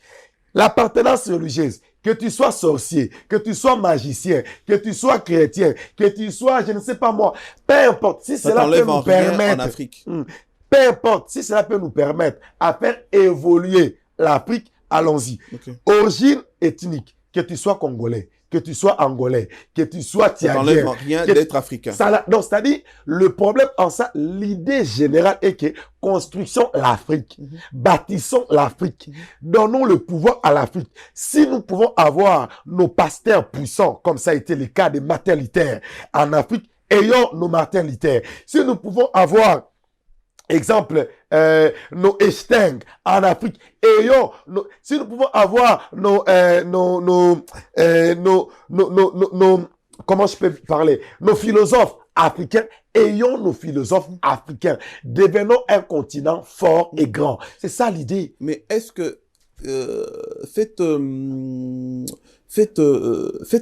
L'appartenance religieuse, que tu sois sorcier, que tu sois magicien, que tu sois chrétien, que tu sois, je ne sais pas moi, peu importe, si cela peut nous permettre, peu importe, si cela peut nous permettre à faire évoluer l'Afrique, allons-y. Origine ethnique, que tu sois congolais, que tu sois angolais, que tu sois tchadien. Ça n'enlève rien d'être africain. Donc, c'est-à-dire, le problème en ça, l'idée générale est que construisons l'Afrique, bâtissons l'Afrique, donnons le pouvoir à l'Afrique. Si nous pouvons avoir nos pasteurs puissants, comme ça a été le cas des Martin Luther en Afrique, ayons nos Martin Luther. Si nous pouvons avoir exemple, nos Esteng en Afrique, si nous pouvons avoir comment je peux parler, nos philosophes africains, ayons nos philosophes africains, devenons un continent fort et grand. C'est ça l'idée. Mais est-ce que cette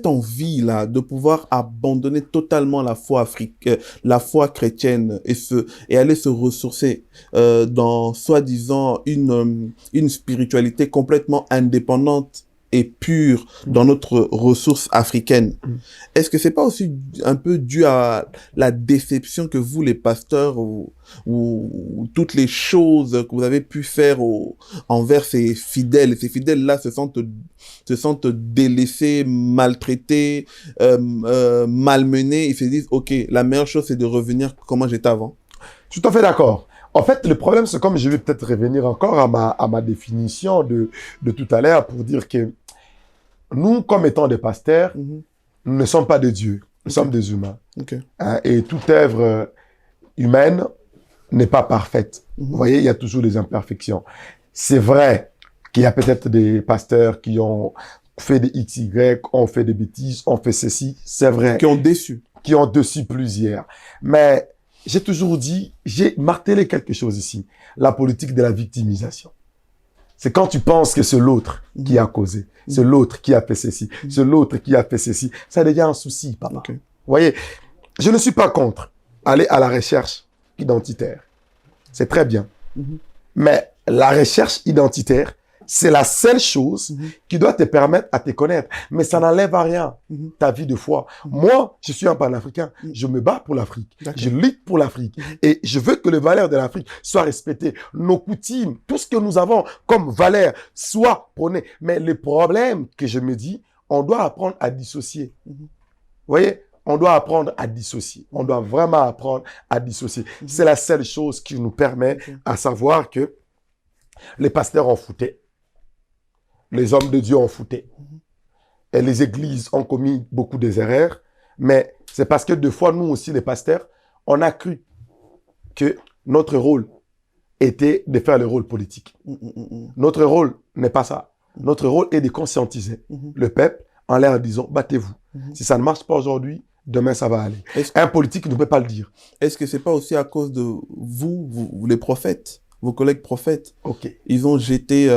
envie là de pouvoir abandonner totalement la foi la foi chrétienne et aller se ressourcer dans soi-disant une spiritualité complètement indépendante et pure dans notre ressource africaine, est-ce que c'est pas aussi un peu dû à la déception que vous, les pasteurs, ou toutes les choses que vous avez pu faire envers ces fidèles-là se sentent délaissés, maltraités, malmenés, ils se disent, ok, la meilleure chose c'est de revenir comment j'étais avant? Tout à fait d'accord. En fait, le problème, c'est comme je vais peut-être revenir encore à ma définition de tout à l'heure pour dire que nous, comme étant des pasteurs, nous ne sommes pas des dieux, nous sommes des humains. Et toute œuvre humaine n'est pas parfaite. Vous voyez, il y a toujours des imperfections. C'est vrai qu'il y a peut-être des pasteurs qui ont fait des XY, ont fait des bêtises, ont fait ceci, c'est vrai. Qui ont déçu. Qui ont déçu plusieurs. Mais j'ai toujours dit, j'ai martelé quelque chose ici, la politique de la victimisation. C'est quand tu penses que c'est l'autre qui a causé, c'est l'autre qui a fait ceci, c'est l'autre qui a fait ceci, ça devient un souci, papa. Vous voyez, je ne suis pas contre aller à la recherche identitaire. C'est très bien. Mais la recherche identitaire, C'est la seule chose qui doit te permettre à te connaître. Mais ça n'enlève à rien ta vie de foi. Moi, je suis un panafricain. Je me bats pour l'Afrique. Je lutte pour l'Afrique. Et je veux que les valeurs de l'Afrique soient respectées. Nos coutumes, tout ce que nous avons comme valeurs soit prôné. Mais le problème que je me dis, on doit apprendre à dissocier. Vous voyez? On doit apprendre à dissocier. On doit vraiment apprendre à dissocier. C'est la seule chose qui nous permet à savoir que les pasteurs en foutaient. Les hommes de Dieu en foutaient. Et les églises ont commis beaucoup d'erreurs. Mais c'est parce que deux fois, nous aussi, les pasteurs, on a cru que notre rôle était de faire le rôle politique. Notre rôle n'est pas ça. Notre rôle est de conscientiser le peuple en leur disant, battez-vous. Si ça ne marche pas aujourd'hui, demain, ça va aller. Un politique ne peut pas le dire. Est-ce que ce n'est pas aussi à cause de vous, les prophètes, vos collègues prophètes? Ils ont jeté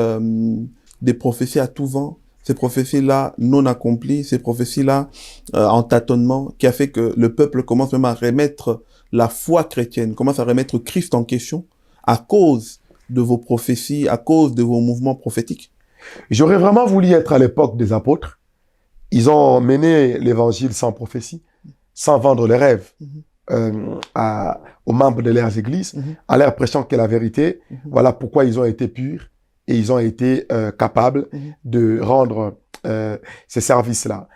des prophéties à tout vent, ces prophéties-là non accomplies, ces prophéties-là en tâtonnement, qui a fait que le peuple commence même à remettre la foi chrétienne, commence à remettre Christ en question à cause de vos prophéties, à cause de vos mouvements prophétiques? J'aurais vraiment voulu être à l'époque des apôtres. Ils ont mené l'évangile sans prophétie, sans vendre les rêves aux membres de leurs églises, en leur prêchant que la vérité. Voilà pourquoi ils ont été purs et ils ont été capables de rendre ces services-là.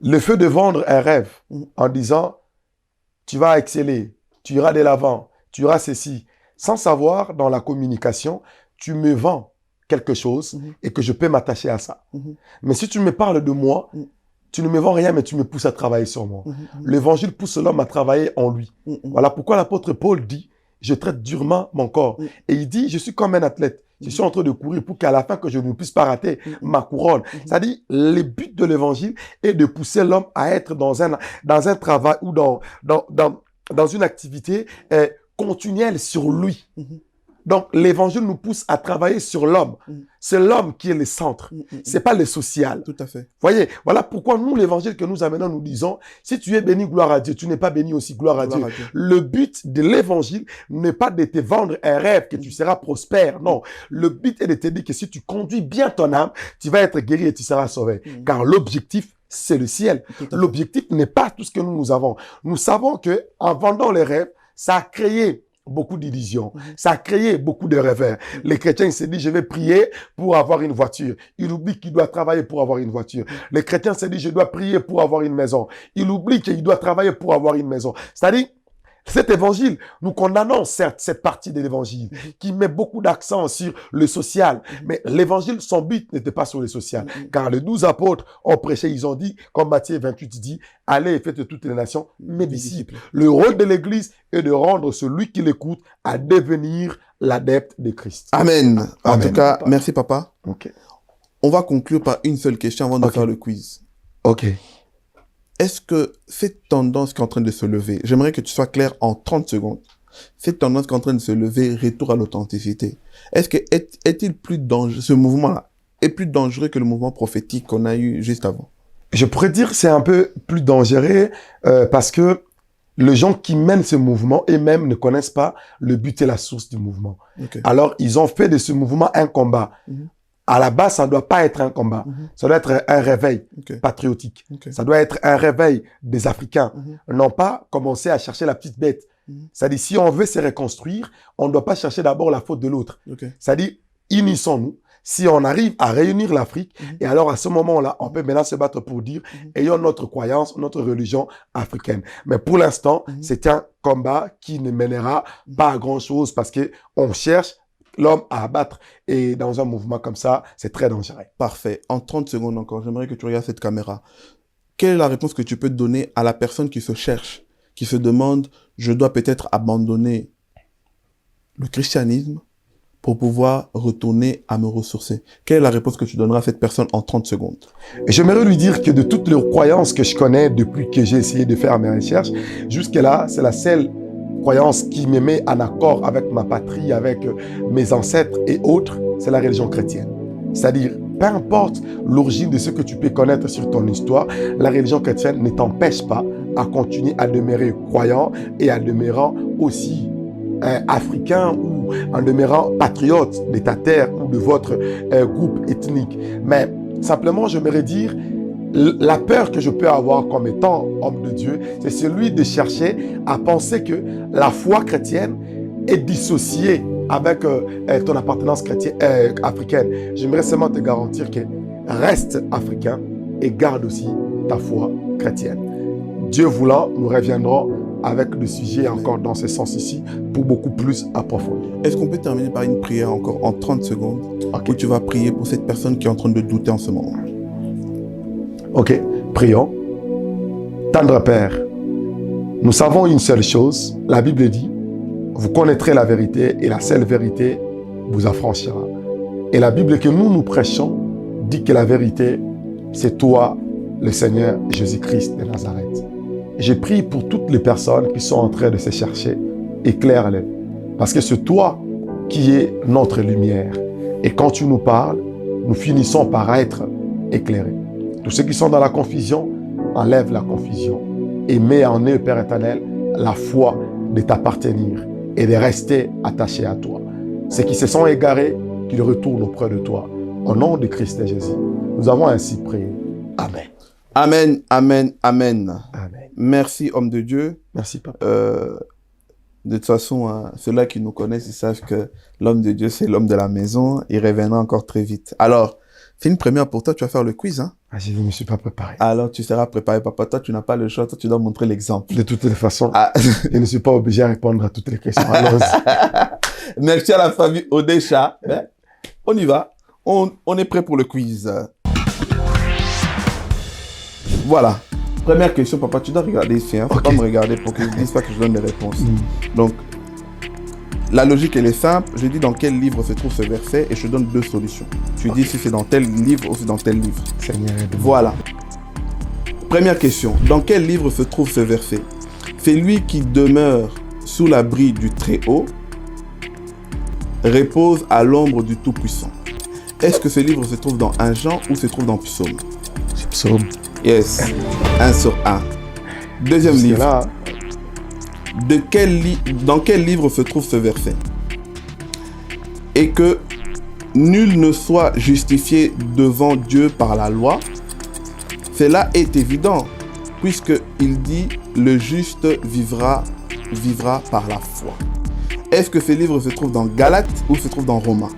Le fait de vendre un rêve en disant « tu vas exceller, tu iras de l'avant, tu iras ceci », sans savoir dans la communication, tu me vends quelque chose et que je peux m'attacher à ça. Mais si tu me parles de moi, tu ne me vends rien, mais tu me pousses à travailler sur moi. L'évangile pousse l'homme à travailler en lui. Voilà pourquoi l'apôtre Paul dit, je traite durement mon corps. Et il dit, je suis comme un athlète. Je suis en train de courir pour qu'à la fin, que je ne puisse pas rater ma couronne. C'est-à-dire, le but de l'évangile est de pousser l'homme à être dans un travail ou dans une activité continuelle sur lui. Donc, l'évangile nous pousse à travailler sur l'homme. C'est l'homme qui est le centre. C'est pas le social. Tout à fait. Voyez, voilà pourquoi nous, l'évangile que nous amenons, nous disons, si tu es béni, gloire à Dieu, tu n'es pas béni aussi, gloire à Dieu. Le but de l'évangile n'est pas de te vendre un rêve que tu seras prospère. Non. Le but est de te dire que si tu conduis bien ton âme, tu vas être guéri et tu seras sauvé. Car l'objectif, c'est le ciel. L'objectif n'est pas tout ce que nous avons. Nous savons que en vendant les rêves, ça a créé beaucoup d'illusions. Ça a créé beaucoup de rêveurs. Les chrétiens, ils se disent, je vais prier pour avoir une voiture. Il oublie qu'il doit travailler pour avoir une voiture. Les chrétiens se disent, je dois prier pour avoir une maison. Il oublie qu'il doit travailler pour avoir une maison. C'est-à-dire, cet évangile, nous condamnons certes cette partie de l'évangile qui met beaucoup d'accent sur le social. Mais l'évangile, son but n'était pas sur le social. Car les 12 apôtres ont prêché, ils ont dit, comme Matthieu 28 dit, allez et faites toutes les nations mes disciples. Le rôle de l'église est de rendre celui qui l'écoute à devenir l'adepte de Christ. Amen. En Amen. tout cas, papa. Merci papa. Ok. On va conclure par une seule question avant de faire le quiz. Ok. Est-ce que cette tendance qui est en train de se lever, j'aimerais que tu sois clair en 30 secondes, cette tendance qui est en train de se lever, retour à l'authenticité, est-ce que est-il plus dangereux, ce mouvement-là est plus dangereux que le mouvement prophétique qu'on a eu juste avant? Je pourrais dire que c'est un peu plus dangereux parce que les gens qui mènent ce mouvement eux-mêmes ne connaissent pas le but et la source du mouvement. Alors, ils ont fait de ce mouvement un combat. À la base, ça ne doit pas être un combat. Ça doit être un réveil patriotique. Ça doit être un réveil des Africains. Non pas commencer à chercher la petite bête. C'est-à-dire, si on veut se reconstruire, on ne doit pas chercher d'abord la faute de l'autre. C'est-à-dire, unissons-nous. Si on arrive à réunir l'Afrique, et alors à ce moment-là, on peut maintenant se battre pour dire, ayons notre croyance, notre religion africaine. Mais pour l'instant, c'est un combat qui ne mènera pas à grand-chose parce que on cherche l'homme à abattre. Et dans un mouvement comme ça, c'est très dangereux. Parfait. En 30 secondes encore, j'aimerais que tu regardes cette caméra. Quelle est la réponse que tu peux donner à la personne qui se cherche, qui se demande, je dois peut-être abandonner le christianisme pour pouvoir retourner à me ressourcer? Quelle est la réponse que tu donneras à cette personne en 30 secondes? Et j'aimerais lui dire que de toutes les croyances que je connais depuis que j'ai essayé de faire mes recherches, jusque-là, c'est la seule croyance qui me met en accord avec ma patrie, avec mes ancêtres et autres, c'est la religion chrétienne. C'est-à-dire, peu importe l'origine de ce que tu peux connaître sur ton histoire, la religion chrétienne ne t'empêche pas à continuer à demeurer croyant et à demeurer aussi africain ou en demeurant patriote de ta terre ou de votre groupe ethnique. Mais simplement, j'aimerais dire, la peur que je peux avoir comme étant homme de Dieu, c'est celui de chercher à penser que la foi chrétienne est dissociée avec ton appartenance chrétienne, africaine. J'aimerais seulement te garantir que reste africain et garde aussi ta foi chrétienne. Dieu voulant, nous reviendrons avec le sujet encore dans ce sens ici pour beaucoup plus approfondir. Est-ce qu'on peut terminer par une prière encore en 30 secondes où tu vas prier pour cette personne qui est en train de douter en ce moment? Ok, prions. Tendre Père, nous savons une seule chose, la Bible dit, vous connaîtrez la vérité et la seule vérité vous affranchira. Et la Bible que nous prêchons dit que la vérité, c'est toi, le Seigneur Jésus-Christ de Nazareth. J'ai prié pour toutes les personnes qui sont en train de se chercher, éclaire-les. Parce que c'est toi qui es notre lumière. Et quand tu nous parles, nous finissons par être éclairés. Tous ceux qui sont dans la confusion, enlève la confusion. Et mets en eux, Père éternel, la foi de t'appartenir et de rester attachés à toi. Ceux qui se sont égarés, qu'ils retournent auprès de toi. Au nom de Christ et Jésus, nous avons ainsi prié. Amen. Amen, amen, amen. Amen. Merci, homme de Dieu. Merci, Papa. De toute façon, ceux-là qui nous connaissent, ils savent que l'homme de Dieu, c'est l'homme de la maison. Il reviendra encore très vite. Alors, c'est une première pour toi. Tu vas faire le quiz, hein? Ah, je ne me suis pas préparé. Alors, tu seras préparé, papa. Toi, tu n'as pas le choix. Toi, tu dois montrer l'exemple. De toutes les façons, Ah. je ne suis pas obligé à répondre à toutes les questions. Allons-y. Merci à la famille Odesha. On y va. On est prêt pour le quiz. Voilà. Première question, papa. Tu dois regarder ici. Hein. Faut pas me regarder pour que je ne dise pas que je donne des réponses. Donc, la logique, elle est simple. Je dis dans quel livre se trouve ce verset et je te donne deux solutions. Tu dis si c'est dans tel livre ou c'est dans tel livre. Seigneur, aide-moi. Voilà. Première question. Dans quel livre se trouve ce verset? C'est lui qui demeure sous l'abri du Très-Haut, repose à l'ombre du Tout-Puissant. Est-ce que ce livre se trouve dans 1 Jean ou se trouve dans Psaume? C'est psaume. Yes. 1 sur 1. Deuxième C'est livre. là. Dans quel livre se trouve ce verset? Et que nul ne soit justifié devant Dieu par la loi. Cela est évident, puisqu'il dit « Le juste vivra par la foi ». Est-ce que ce livre se trouve dans Galates ou se trouve dans Romains?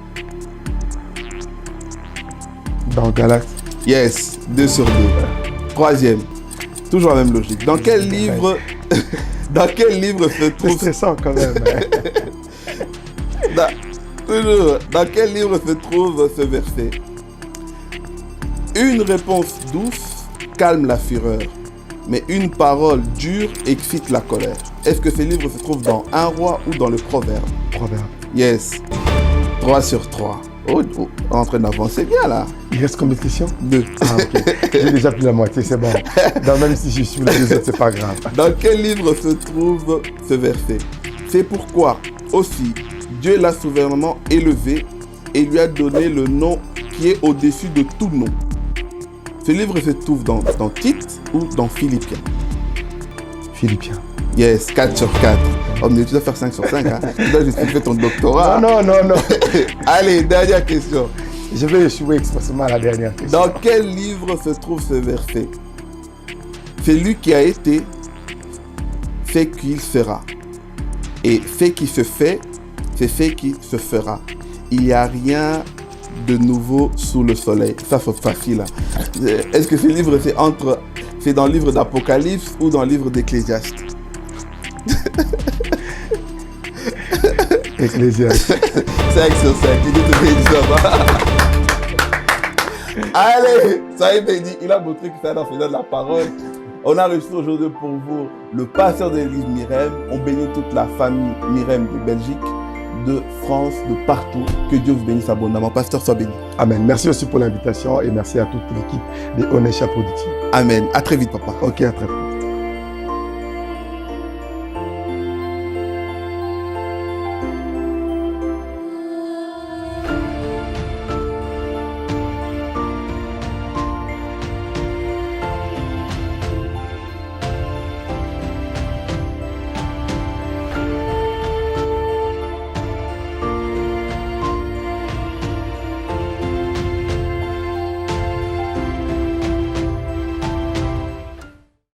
Dans Galates. Yes, 2 sur 2. Troisième, toujours la même logique. Dans quel livre se C'est trouve... stressant quand même. Dans quel livre se trouve ce verset? Une réponse douce calme la fureur, mais une parole dure excite la colère. Est-ce que ce livre se trouve dans 1 Roi ou dans le Proverbe? Proverbe. Yes, 3 sur 3. Oh, en train d'avancer bien là. Il reste combien de questions? 2. Ah, ok. J'ai déjà plus la moitié, c'est bon. Non, même si je suis les deux autres, c'est pas grave. Dans quel livre se trouve ce verset? C'est pourquoi aussi Dieu l'a souverainement élevé et lui a donné le nom qui est au-dessus de tout nom. Ce livre se trouve dans Tite ou dans Philippiens? Philippiens. Yes, 4 sur 4. Oh, mais tu dois faire 5 sur 5. Hein. Tu dois justifier ton doctorat. Non. Allez, dernière question. Je vais échouer expressément à la dernière question. Dans quel livre se trouve ce verset? Celui qui a été, fait qu'il sera. Et fait qui se fait, c'est fait qui se fera. Il n'y a rien de nouveau sous le soleil. Ça, c'est facile. Hein. Est-ce que ce livre, c'est dans le livre d'Apocalypse ou dans le livre d'Ecclésiaste? Ecclésiaste. 5 sur 5. Il dit tout béni, ça va. Allez, ça est béni. Il a montré que c'est un enseignant de la parole. On a reçu aujourd'hui pour vous le pasteur de l'église Mirem. On bénit toute la famille Mirem de Belgique, de France, de partout. Que Dieu vous bénisse abondamment. Pasteur, sois béni. Amen. Merci aussi pour l'invitation et merci à toute l'équipe de Onesha Production. Amen. À très vite, papa. Ok, à très vite.